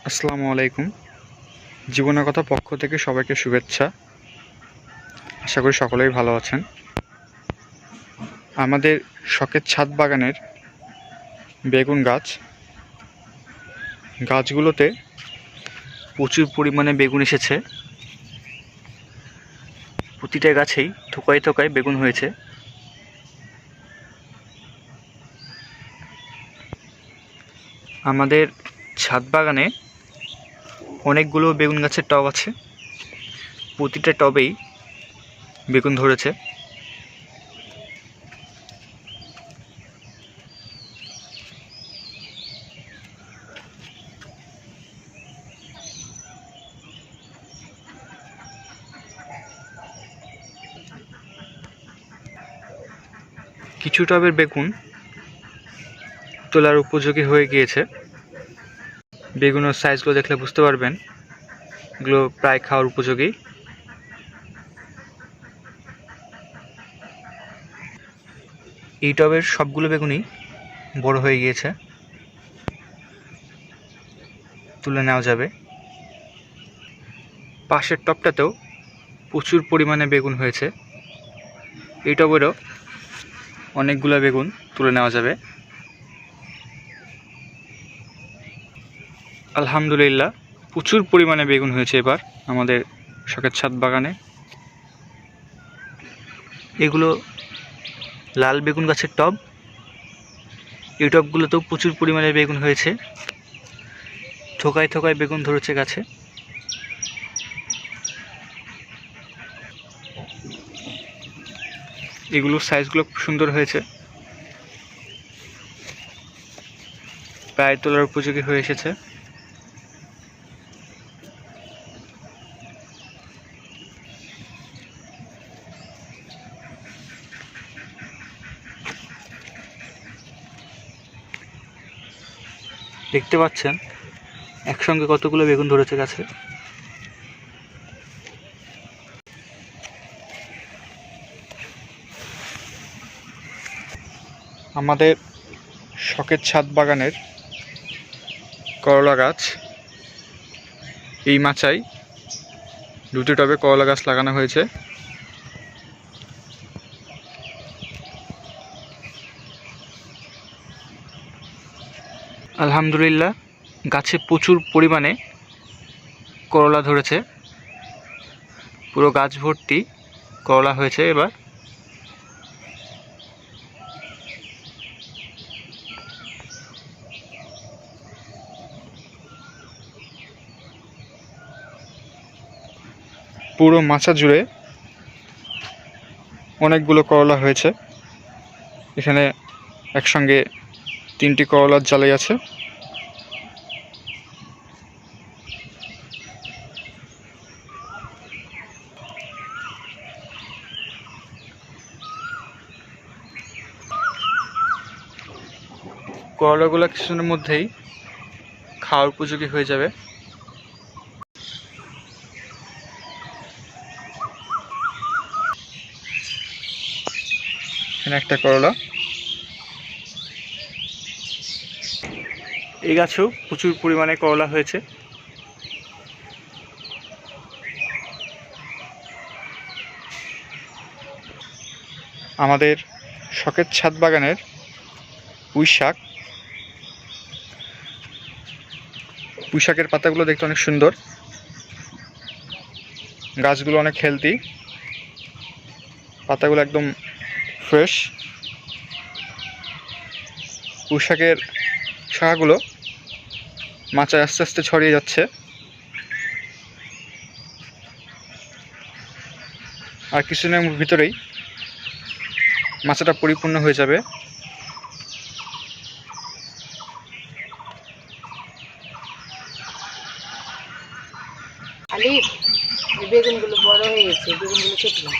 আসসালামু আলাইকুম। জীবনের কথা পক্ষ থেকে সবাইকে শুভেচ্ছা। আশা করি সকলেই ভালো আছেন। আমাদের শখের ছাদ বাগানের বেগুন গাছগুলোতে প্রচুর পরিমাণে বেগুন এসেছে। প্রতিটা গাছেই থোকায় থোকায় বেগুন হয়েছে। আমাদের ছাদ বাগানে অনেকগুলো বেগুন গাছের টব আছে। প্রতিটা টবেই বেগুন ধরেছে। কিছু টবের বেগুন তোলার উপযোগী হয়ে গিয়েছে। বেগুনের সাইজগুলো দেখলে বুঝতে পারবেন এগুলো প্রায় খাওয়ার উপযোগী। এই টবের সবগুলো বেগুনই বড় হয়ে গিয়েছে, তুলে নেওয়া যাবে। পাশের টবটাতেও প্রচুর পরিমাণে বেগুন হয়েছে। এই টবেরও অনেকগুলো বেগুন তুলে নেওয়া যাবে। আলহামদুলিল্লাহ, প্রচুর পরিমাণে বেগুন হয়েছে এবার আমাদের শখের ছাদ বাগানে। এগুলো লাল বেগুন গাছের টব। এই টবগুলোতেও প্রচুর পরিমাণে বেগুন হয়েছে। থোকায় থোকায় বেগুন ধরেছে গাছে। এগুলোর সাইজগুলো খুব সুন্দর হয়েছে, প্রায় তোলার উপযোগী হয়ে এসেছে। দেখতে পাচ্ছেন একসঙ্গে কতগুলো বেগুন ধরেছে গাছে। আমাদের শখের ছাদ বাগানের করলা গাছ, এই মাচায় দুটি টবে করলা গাছ লাগানো হয়েছে। আলহামদুলিল্লাহ, গাছে প্রচুর পরিমাণে করলা ধরেছে। পুরো গাছ ভর্তি করলা হয়েছে এবার। পুরো মাচা জুড়ে অনেকগুলো করলা হয়েছে। এখানে একসঙ্গে 3টি করলার জালাই আছে। করলাগুলো কিছুদিনের মধ্যেই খাওয়ার উপযোগী হয়ে যাবে। এখানে একটা করলা। এই গাছেও প্রচুর পরিমাণে করলা হয়েছে। আমাদের শখের ছাদ বাগানের পুঁই শাকের পাতাগুলো দেখতে অনেক সুন্দর। গাছগুলো অনেক হেলদি, পাতাগুলো একদম ফ্রেশ। পুঁই শাকের শাখাগুলো মাচায় আস্তে আস্তে ছড়িয়ে যাচ্ছে। আর কিছুদিনের ভিতরেই মাচাটা পরিপূর্ণ হয়ে যাবে। আলি, বেগুনগুলো বড় হয়ে গেছে, বেগুনগুলো কেটে নাও।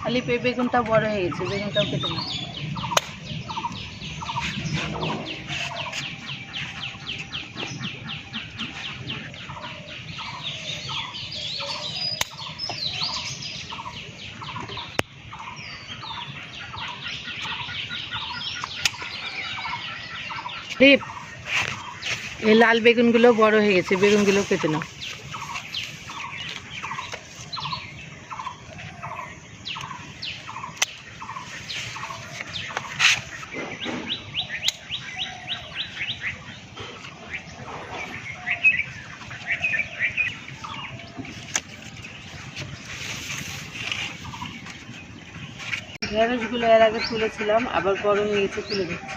আলি, বেগুনটাও বড় হয়ে গেছে, বেগুনটাও কেটে নাও। দীপ, এই লাল বেগুনগুলো বড় হয়ে গেছে, বেগুনগুলো কেটে নাও। ঢেঁড়সগুলো এর আগে তুলেছিলাম, আবার বড় হয়ে গেছে, তুলে দিচ্ছি।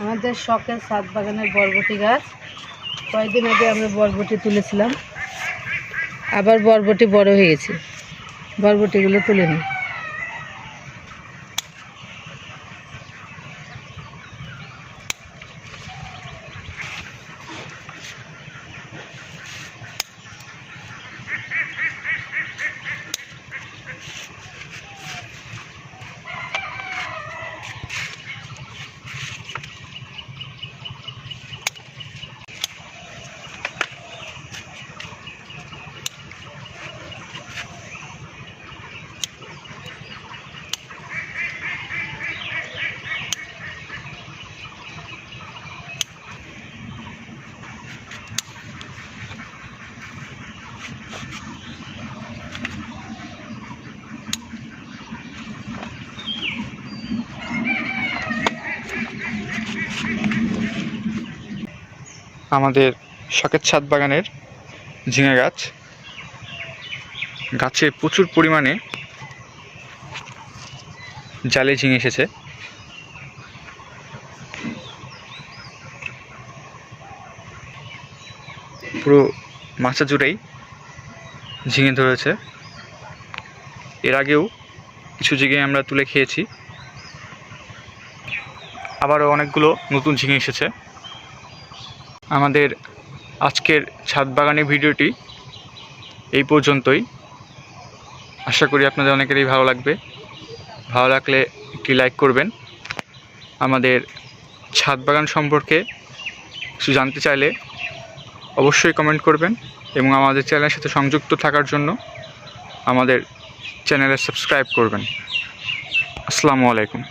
আমাদের শখের ছাদ বাগানের বরবটি গাছ, কয়েকদিন আগে আমরা বরবটি তুলেছিলাম, আবার বরবটি বড় হয়ে গেছে, বরবটিগুলো তুলে নিই। আমাদের শখের ছাদ বাগানের ঝিঙে গাছ, গাছে প্রচুর পরিমাণে জালে ঝিঙে এসেছে। পুরো মাচা জুড়েই ঝিঙে ধরেছে। এর আগেও কিছু ঝিঙে আমরা তুলে খেয়েছি, আবারও অনেকগুলো নতুন ঝিঙে এসেছে। আমাদের আজকের ছাদ বাগানের ভিডিওটি এই পর্যন্তই। আশা করি আপনাদের অনেকেরই ভালো লাগবে। ভালো লাগলে একটি লাইক করবেন। আমাদের ছাদ বাগান সম্পর্কে কিছু জানতে চাইলে অবশ্যই কমেন্ট করবেন এবং আমাদের চ্যানেলের সাথে সংযুক্ত থাকার জন্য আমাদের চ্যানেলে সাবস্ক্রাইব করবেন। আসসালামু আলাইকুম।